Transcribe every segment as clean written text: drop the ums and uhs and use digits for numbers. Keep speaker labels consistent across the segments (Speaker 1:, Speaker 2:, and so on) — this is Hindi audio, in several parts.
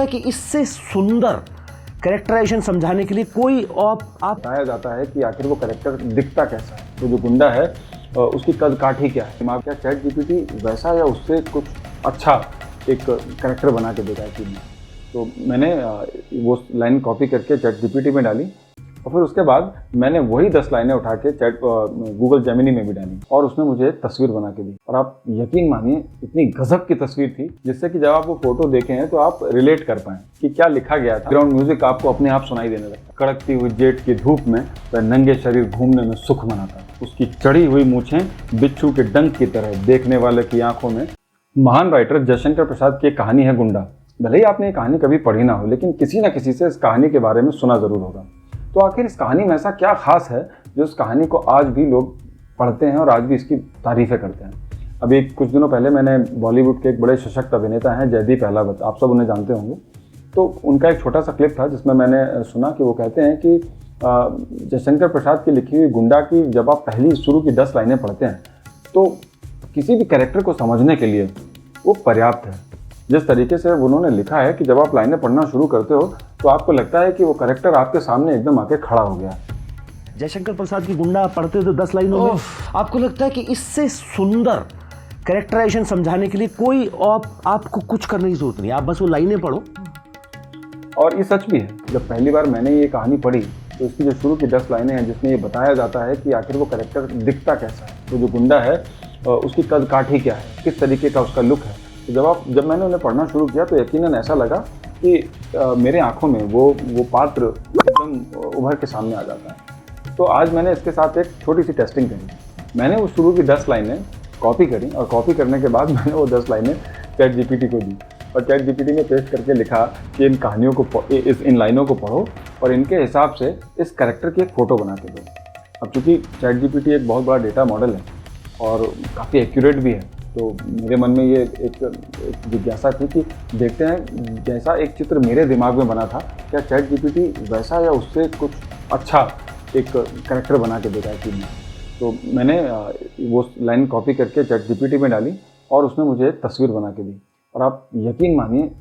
Speaker 1: है कि इससे सुंदर कैरेक्टराइजेशन समझाने के लिए कोई और आप
Speaker 2: बताया जाता है कि आखिर वो कैरेक्टर दिखता कैसा है, तो जो गुंडा है उसकी कद काठी क्या है। दिमाग क्या चैट जीपीटी वैसा या उससे कुछ अच्छा एक कैरेक्टर बना के देगा कि नहीं। तो मैंने वो लाइन कॉपी करके चैट जीपीटी में डाली और फिर उसके बाद मैंने वही 10 लाइनें उठा के गूगल जेमिनी में भी डाली और उसने मुझे एक तस्वीर बना के दी। और आप यकीन मानिए इतनी गजब की तस्वीर थी जिससे कि जब आप वो फोटो देखें हैं तो आप रिलेट कर पाएं कि क्या लिखा गया था। ग्राउंड म्यूजिक आपको अपने आप सुनाई देने लगता। कड़कती हुई जेठ की धूप में वह नंगे शरीर घूमने में सुख मनाता। उसकी चढ़ी हुई मूछें बिच्छू के डंक की तरह देखने वाले की आंखों में। महान राइटर जयशंकर प्रसाद की कहानी है गुंडा। भले ही आपने ये कहानी कभी पढ़ी ना हो, लेकिन किसी न किसी से इस कहानी के बारे में सुना जरूर होगा। तो आखिर इस कहानी में ऐसा क्या खास है जो इस कहानी को आज भी लोग पढ़ते हैं और आज भी इसकी तारीफें करते हैं। अभी कुछ दिनों पहले मैंने बॉलीवुड के एक बड़े सशक्त अभिनेता हैं जयदीप अहलावत, आप सब उन्हें जानते होंगे। तो उनका एक छोटा सा क्लिप था जिसमें मैंने सुना कि वो कहते हैं कि जयशंकर प्रसाद की लिखी हुई गुंडा की जब आप पहली शुरू की 10 लाइनें पढ़ते हैं तो किसी भी कैरेक्टर को समझने के लिए वो पर्याप्त है। जिस तरीके से उन्होंने लिखा है कि जब आप लाइनें पढ़ना शुरू करते हो तो आपको लगता है कि वो कैरेक्टर आपके सामने एकदम आके खड़ा हो गया।
Speaker 1: जयशंकर प्रसाद की गुंडा पढ़ते तो 10 लाइनों में आपको लगता है कि इससे सुंदर कैरेक्टराइजेशन समझाने के लिए कोई और आपको कुछ करने की जरूरत नहीं, आप बस वो लाइनें पढ़ो।
Speaker 2: और ये सच भी है। जब पहली बार मैंने ये कहानी पढ़ी तो इसकी जो शुरू की 10 लाइनें हैं जिसमें ये बताया जाता है कि आखिर वो कैरेक्टर दिखता कैसा है, तो जो गुंडा है उसकी कद काठी क्या है, किस तरीके का उसका लुक है। तो जब मैंने उन्हें पढ़ना शुरू किया तो यकीनन ऐसा लगा कि मेरे आंखों में वो पात्र एकदम उभर के सामने आ जाता है। तो आज मैंने इसके साथ एक छोटी सी टेस्टिंग करी। मैंने वो शुरू की 10 लाइनें कॉपी करी और कॉपी करने के बाद मैंने वो 10 लाइनें चैट जीपीटी को दी और चैट जीपीटी में पेस्ट करके लिखा कि इन कहानियों को इन लाइनों को पढ़ो और इनके हिसाब से इस कैरेक्टर की एक फ़ोटो बना के दो। अब चूँकि चैट जीपीटी एक बहुत बड़ा डेटा मॉडल है और काफ़ी एक्यूरेट भी है, तो मेरे मन में ये एक जिज्ञासा थी कि देखते हैं जैसा एक चित्र मेरे दिमाग में बना था क्या चैट जीपीटी वैसा या उससे कुछ अच्छा एक कैरेक्टर बना के देगा कि नहीं। तो मैंने वो लाइन कॉपी करके चैट जीपीटी में डाली और उसने मुझे एक तस्वीर बना के दी। और आप यकीन मानिए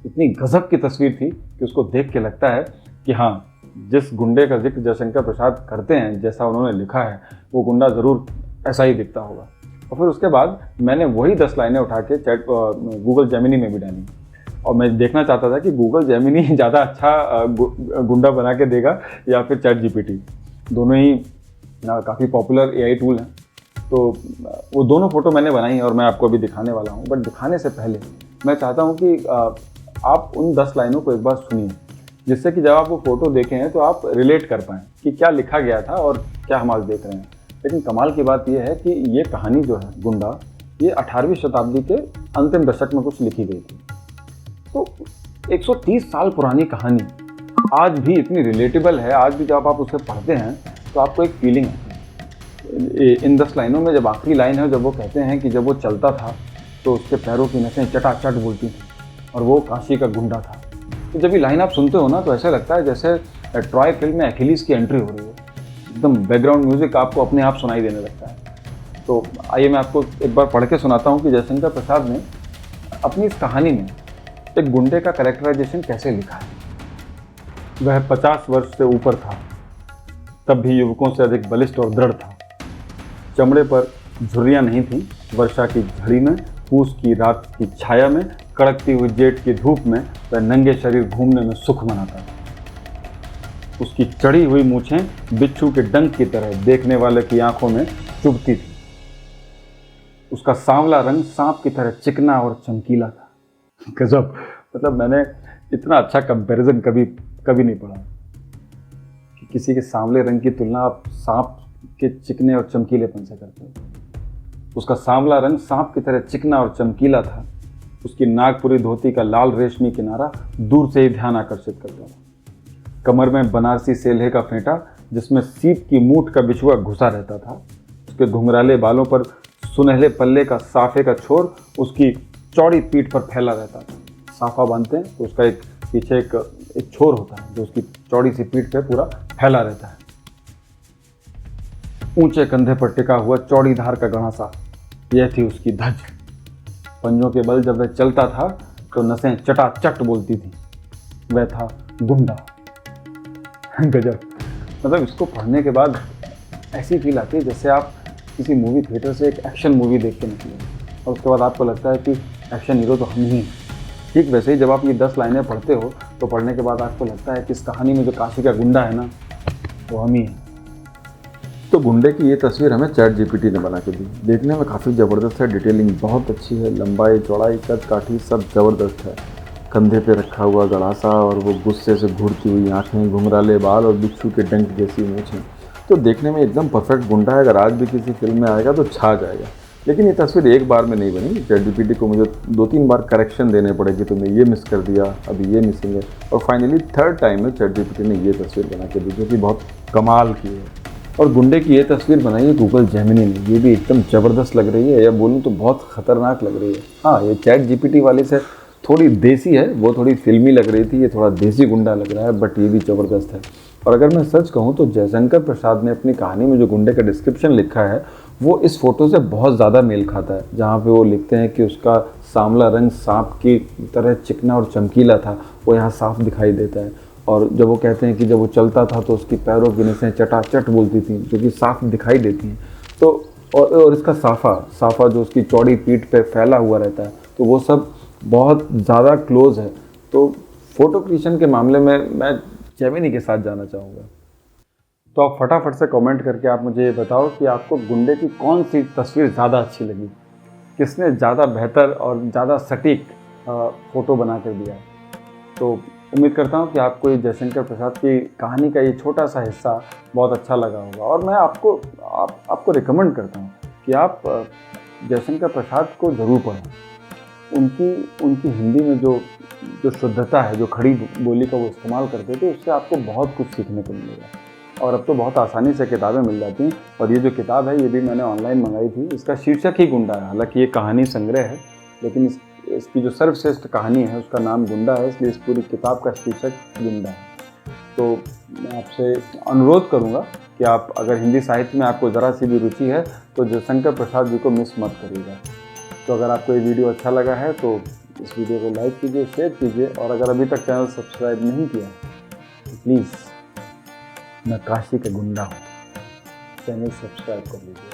Speaker 2: इतनी गजब की तस्वीर थी कि उसको देख के लगता है कि हाँ, जिस गुंडे का जिक्र जयशंकर प्रसाद करते हैं, जैसा उन्होंने लिखा है, वो गुंडा ज़रूर ऐसा ही दिखता होगा। और फिर उसके बाद मैंने वही 10 लाइनें उठा के गूगल जेमिनी में भी डाली और मैं देखना चाहता था कि गूगल जेमिनी ज़्यादा अच्छा गुंडा बना के देगा या फिर चैट जीपीटी। दोनों ही काफ़ी पॉपुलर एआई टूल हैं। तो वो दोनों फ़ोटो मैंने बनाई और मैं आपको अभी दिखाने वाला हूँ। बट दिखाने से पहले मैं चाहता हूँ कि आप उन 10 लाइनों को एक बार सुनिए, जिससे कि जब आप वो फ़ोटो देखें हैं तो आप रिलेट कर पाएँ कि क्या लिखा गया था और क्या हम आज देख रहे हैं। लेकिन कमाल की बात यह है कि ये कहानी जो है गुंडा, ये 18वीं शताब्दी के अंतिम दशक में कुछ लिखी गई थी। तो 130 साल पुरानी कहानी आज भी इतनी रिलेटेबल है। आज भी जब आप उसे पढ़ते हैं तो आपको एक फीलिंग आती है। इन 10 लाइनों में जब आखिरी लाइन है, जब वो कहते हैं कि जब वो चलता था तो उसके पैरों की नसें चटाचट बोलती थी और वो काशी का गुंडा था। तो जब ये लाइन आप सुनते हो ना तो ऐसा लगता है जैसे ट्रॉय फिल्म में अखिलीस की एंट्री हो रही है। एकदम बैकग्राउंड म्यूजिक आपको अपने आप सुनाई देने लगता है। तो आइए मैं आपको एक बार पढ़ के सुनाता हूँ कि जयशंकर प्रसाद ने अपनी इस कहानी में एक गुंडे का कैरेक्टराइजेशन कैसे लिखा है। वह 50 वर्ष से ऊपर था, तब भी युवकों से अधिक बलिष्ठ और दृढ़ था। चमड़े पर झुर्रियाँ नहीं थीं। वर्षा की झड़ी में, पूस की रात की छाया में, कड़कती हुई जेठ की धूप में वह नंगे शरीर घूमने में सुख मनाता था। उसकी चढ़ी हुई मूछें बिच्छू के डंक की तरह देखने वाले की आंखों में चुभती थी। उसका सांवला रंग सांप की तरह चिकना और चमकीला था। गजब, मतलब मैंने इतना अच्छा कंपैरिजन कभी नहीं पढ़ा कि किसी के सांवले रंग की तुलना आप सांप के चिकने और चमकीलेपन से करते हो। उसका सांवला रंग सांप की तरह चिकना और चमकीला था। उसकी नागपुरी धोती का लाल रेशमी किनारा दूर से ही ध्यान आकर्षित करता था। कमर में बनारसी सेल्हे का फेंटा जिसमें सीप की मूठ का बिछुआ घुसा रहता था। उसके घुंघराले बालों पर सुनहले पल्ले का साफे का छोर उसकी चौड़ी पीठ पर फैला रहता था। साफा बांधते हैं तो उसका एक पीछे एक छोर होता है जो उसकी चौड़ी सी पीठ पे पूरा फैला रहता है। ऊंचे कंधे पर टिका हुआ चौड़ी धार का गणासा, यह थी उसकी धज। पंजों के बल जब वह चलता था तो नसें चटाचट बोलती थी। वह था गुंडा। गजब। मतलब इसको पढ़ने के बाद ऐसी फील आती है जैसे आप किसी मूवी थिएटर से एक एक्शन मूवी देख के निकले और उसके बाद आपको लगता है कि एक्शन हीरो तो हम ही हैं। ठीक वैसे ही जब आप ये 10 लाइनें पढ़ते हो तो पढ़ने के बाद आपको लगता है कि इस कहानी में जो काशी का गुंडा है ना, वो हम ही हैं। तो गुंडे की ये तस्वीर हमें ChatGPT ने बना के दी। देखने में काफ़ी ज़बरदस्त है, डिटेलिंग बहुत अच्छी है, लंबाई चौड़ाई कद काठी सब ज़बरदस्त है। कंधे पे रखा हुआ गड़ासा और वो गुस्से से घूरती हुई आँखें, घुंघराले बाल और बिच्छू के डंक जैसी मूंछें, तो देखने में एकदम परफेक्ट गुंडा है। अगर आज भी किसी फिल्म में आएगा तो छा जाएगा। लेकिन ये तस्वीर एक बार में नहीं बनी। ChatGPT को मुझे 2-3 बार करेक्शन देने पड़े कि तुमने ये मिस कर दिया, अभी ये मिसिंग है, और फाइनली 3rd टाइम में ChatGPT ने ये तस्वीर बना के दी, जो कि बहुत कमाल की है। और गुंडे की ये तस्वीर बनाई है गूगल जेमिनी ने। ये भी एकदम ज़बरदस्त लग रही है, या बोलूँ तो बहुत ख़तरनाक लग रही है। हाँ, ये ChatGPT वाले से थोड़ी देसी है, वो थोड़ी फिल्मी लग रही थी, ये थोड़ा देसी गुंडा लग रहा है, बट ये भी ज़बरदस्त है। और अगर मैं सच कहूँ तो जयशंकर प्रसाद ने अपनी कहानी में जो गुंडे का डिस्क्रिप्शन लिखा है वो इस फोटो से बहुत ज़्यादा मेल खाता है। जहाँ पे वो लिखते हैं कि उसका सांवला रंग सांप की तरह चिकना और चमकीला था, वो यहाँ साफ दिखाई देता है। और जब वो कहते हैं कि जब वो चलता था तो उसकी पैरों की नसें चटाचट बोलती थी, जो कि साफ दिखाई देती हैं। तो और इसका साफा जो उसकी चौड़ी पीठ पे फैला हुआ रहता है, तो वो सब बहुत ज़्यादा क्लोज है। तो फोटो क्रिएशन के मामले में मैं जेमिनी के साथ जाना चाहूँगा। तो आप फटाफट से कमेंट करके आप मुझे ये बताओ कि आपको गुंडे की कौन सी तस्वीर ज़्यादा अच्छी लगी, किसने ज़्यादा बेहतर और ज़्यादा सटीक फ़ोटो बना कर दिया। तो उम्मीद करता हूँ कि आपको ये जयशंकर प्रसाद की कहानी का ये छोटा सा हिस्सा बहुत अच्छा लगा होगा। और मैं आपको रिकमेंड करता हूँ कि आप जयशंकर प्रसाद को ज़रूर पढ़ें। उनकी हिंदी में जो शुद्धता है, जो खड़ी बोली का वो इस्तेमाल करते थे, उससे आपको बहुत कुछ सीखने को मिलेगा। और अब तो बहुत आसानी से किताबें मिल जाती हैं। और ये जो किताब है ये भी मैंने ऑनलाइन मंगाई थी। इसका शीर्षक ही गुंडा है, हालांकि ये कहानी संग्रह है, लेकिन इसकी जो सर्वश्रेष्ठ कहानी है उसका नाम गुंडा है, इसलिए इस पूरी किताब का शीर्षक गुंडा है। तो मैं आपसे अनुरोध करूँगा कि आप अगर हिंदी साहित्य में आपको ज़रा सी भी रुचि है तो जयशंकर प्रसाद जी को मिस मत करिएगा। तो अगर आपको ये वीडियो अच्छा लगा है तो इस वीडियो को लाइक कीजिए, शेयर कीजिए, और अगर अभी तक चैनल सब्सक्राइब नहीं किया तो प्लीज़, मैं काशी का गुंडा हूँ, चैनल सब्सक्राइब कर लीजिए।